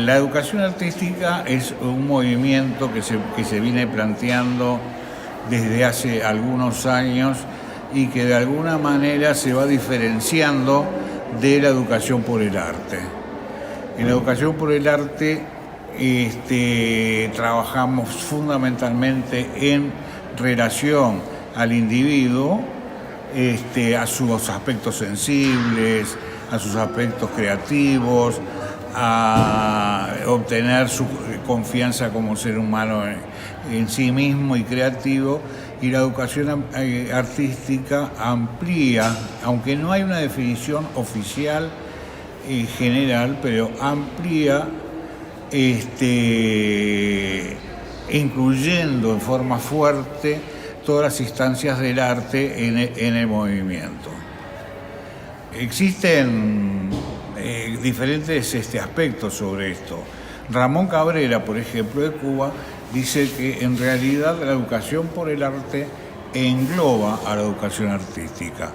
La educación artística es un movimiento que se viene planteando desde hace algunos años y que de alguna manera se va diferenciando de la educación por el arte. En la educación por el arte trabajamos fundamentalmente en relación al individuo, a sus aspectos sensibles, a sus aspectos creativos, a obtener su confianza como ser humano en sí mismo y creativo. Y la educación artística amplía, aunque no hay una definición oficial general, pero amplía, incluyendo en forma fuerte todas las instancias del arte en el movimiento. Existen diferentes aspectos sobre esto. Ramón Cabrera, por ejemplo, de Cuba, dice que en realidad la educación por el arte engloba a la educación artística,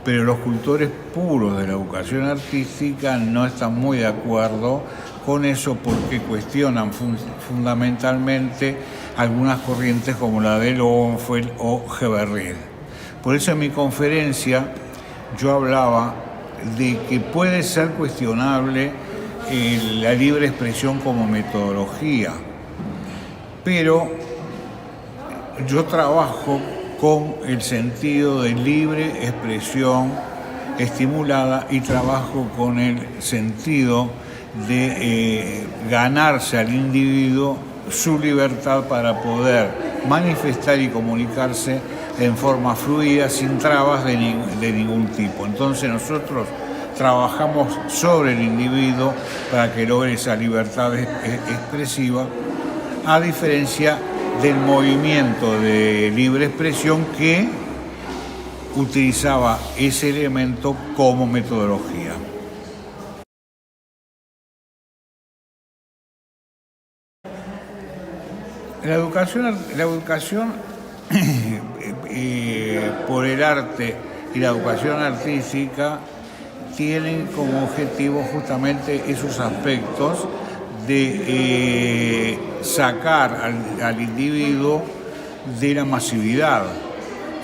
pero los cultores puros de la educación artística no están muy de acuerdo con eso porque cuestionan fundamentalmente algunas corrientes como la de Lowenfeld o Geverrit. Por eso en mi conferencia yo hablaba de que puede ser cuestionable la libre expresión como metodología, pero yo trabajo con el sentido de libre expresión estimulada y trabajo con el sentido de ganarse al individuo su libertad para poder manifestar y comunicarse en forma fluida, sin trabas de ningún tipo. Entonces nosotros trabajamos sobre el individuo para que logre esa libertad expresiva, a diferencia del movimiento de libre expresión que utilizaba ese elemento como metodología. La educación por el arte y la educación artística tienen como objetivo justamente esos aspectos de sacar al individuo de la masividad,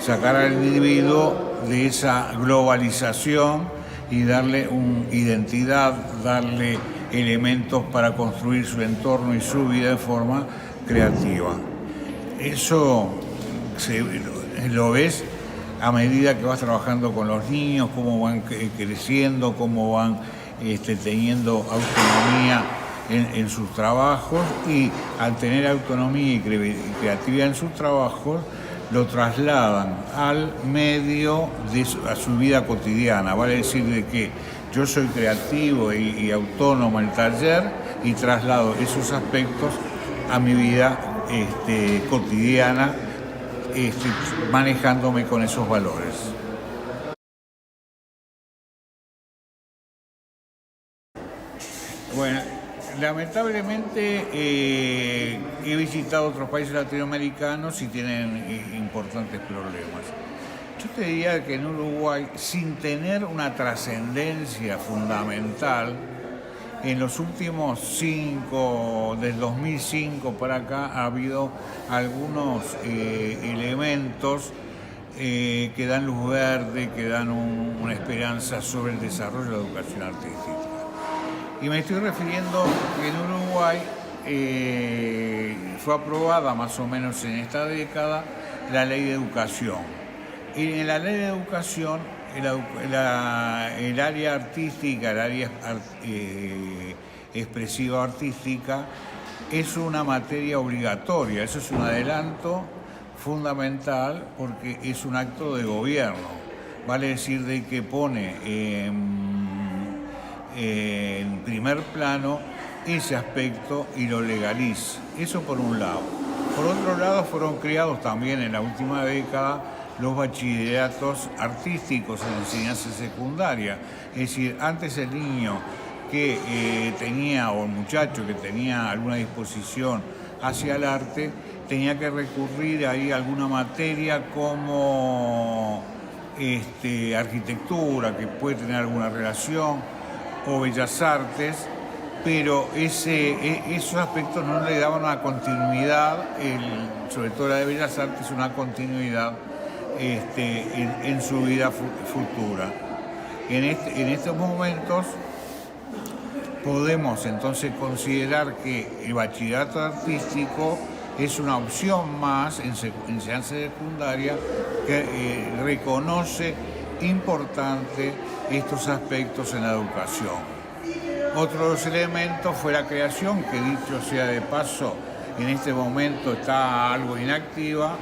sacar al individuo de esa globalización y darle una identidad, darle elementos para construir su entorno y su vida de forma creativa. Eso lo ves a medida que vas trabajando con los niños, cómo van creciendo, cómo van teniendo autonomía en sus trabajos, y al tener autonomía y creatividad en sus trabajos, lo trasladan al medio a su vida cotidiana. Vale decir de que yo soy creativo y autónomo en el taller y traslado esos aspectos a mi vida cotidiana, manejándome con esos valores. Bueno, lamentablemente he visitado otros países latinoamericanos y tienen importantes problemas. Yo te diría que en Uruguay, sin tener una trascendencia fundamental, en los últimos del 2005 para acá, ha habido algunos elementos que dan luz verde, que dan una esperanza sobre el desarrollo de la educación artística. Y me estoy refiriendo que en Uruguay fue aprobada más o menos en esta década la ley de educación. Y en la ley de educación, el área artística, el área expresiva artística, es una materia obligatoria. Eso es un adelanto fundamental porque es un acto de gobierno. Vale decir de que pone en primer plano ese aspecto y lo legaliza. Eso por un lado. Por otro lado, fueron creados también en la última década los bachilleratos artísticos en enseñanza secundaria. Es decir, antes el niño que tenía, o el muchacho que tenía alguna disposición hacia el arte, tenía que recurrir ahí a alguna materia como arquitectura, que puede tener alguna relación, o bellas artes, pero esos aspectos no le daban una continuidad, sobre todo la de Bellas Artes, una continuidad en su vida futura. En estos momentos podemos entonces considerar que el bachillerato artístico es una opción más en enseñanza secundaria que reconoce importante estos aspectos en la educación. Otro de los elementos fue la creación, que dicho sea de paso, en este momento está algo inactiva,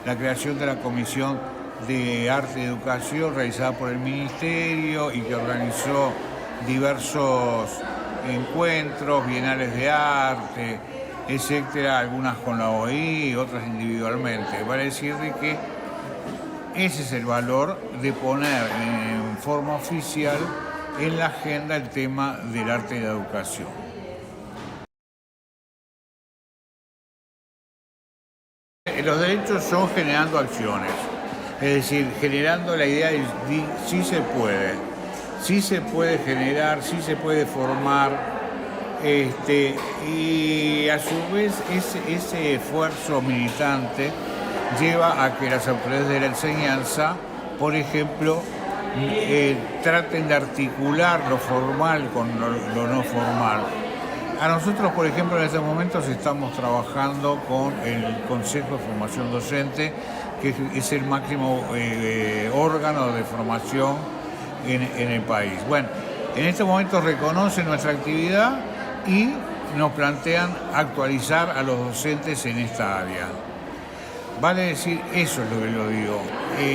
la creación de la Comisión de Arte y Educación realizada por el Ministerio y que organizó diversos encuentros, bienales de arte, etcétera, algunas con la OI, otras individualmente. Vale decir que ese es el valor de poner en forma oficial en la agenda el tema del arte y la educación. Los derechos son generando acciones, es decir, generando la idea de sí se puede generar, sí se puede formar, y a su vez ese esfuerzo militante lleva a que las autoridades de la enseñanza, por ejemplo, traten de articular lo formal con lo no formal. A nosotros, por ejemplo, en estos momentos estamos trabajando con el Consejo de Formación Docente, que es el máximo órgano de formación en el país. Bueno, en estos momentos reconocen nuestra actividad y nos plantean actualizar a los docentes en esta área. Vale decir, eso es lo que yo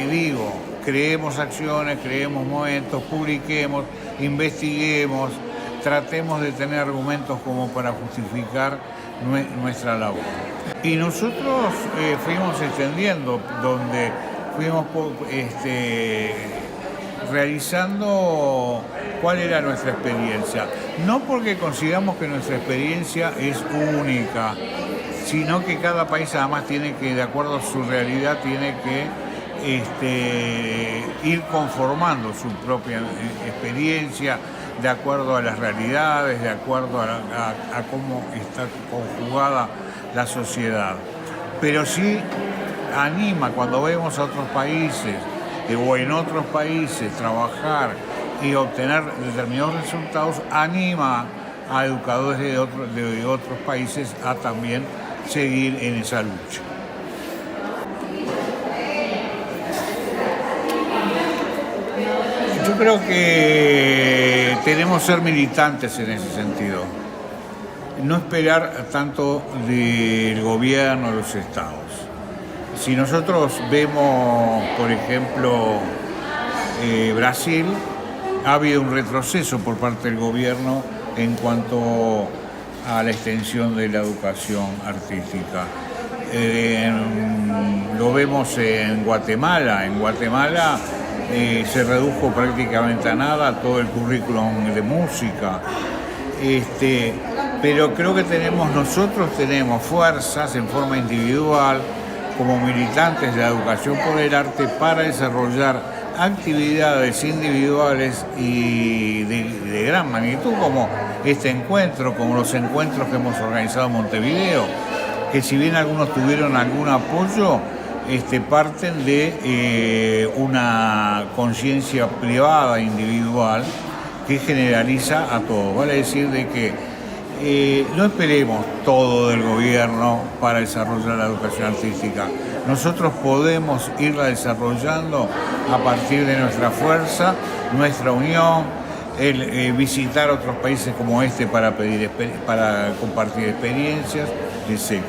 digo. Creemos acciones, creemos momentos, publiquemos, investiguemos, tratemos de tener argumentos como para justificar nuestra labor. Y nosotros fuimos extendiendo, donde fuimos realizando cuál era nuestra experiencia. No porque consideramos que nuestra experiencia es única, sino que cada país además tiene que, de acuerdo a su realidad, tiene que ir conformando su propia experiencia de acuerdo a las realidades, de acuerdo a cómo está conjugada la sociedad. Pero sí anima cuando vemos a otros países o en otros países trabajar y obtener determinados resultados, anima a educadores de otros países a también seguir en esa lucha. Yo creo que tenemos que ser militantes en ese sentido. No esperar tanto del gobierno de los estados. Si nosotros vemos, por ejemplo, Brasil, ha habido un retroceso por parte del gobierno en cuanto a la extensión de la educación artística. Lo vemos en Guatemala. En Guatemala se redujo prácticamente a nada todo el currículum de música. Pero creo que nosotros tenemos fuerzas en forma individual, como militantes de la educación por el arte, para desarrollar actividades individuales y de gran magnitud, como este encuentro, como los encuentros que hemos organizado en Montevideo, que si bien algunos tuvieron algún apoyo, parten de una conciencia privada, individual, que generaliza a todos. Vale decir de que no esperemos todo del gobierno para desarrollar la educación artística. Nosotros podemos irla desarrollando a partir de nuestra fuerza, nuestra unión, visitar otros países como para compartir experiencias, etc.